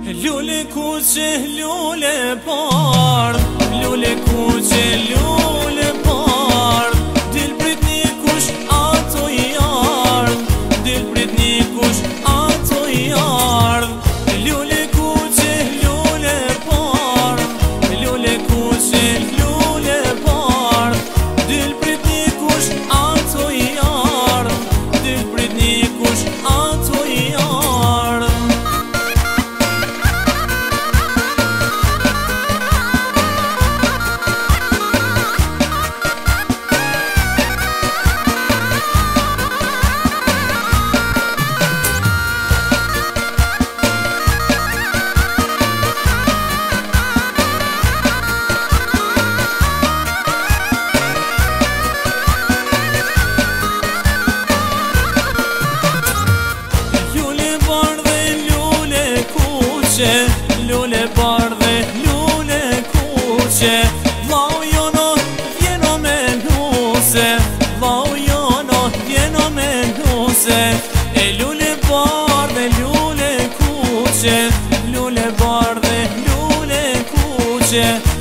Lule kuqe, lule par, lule kuqe, lule par. Dil prit një kush ato i ardh, dil prit një kush ato i ardh. Lule kuqe, lule par, lule kuqe, lule par. Dil prit një kush ato i ardh, dil prit një kush ato i ardh. Lule bardhe, lule kuqe, vlau jono vjeno me nuse, vlau jono vjeno me nuse. E lule bardhe, lule kuqe, lule bardhe, lule kuqe.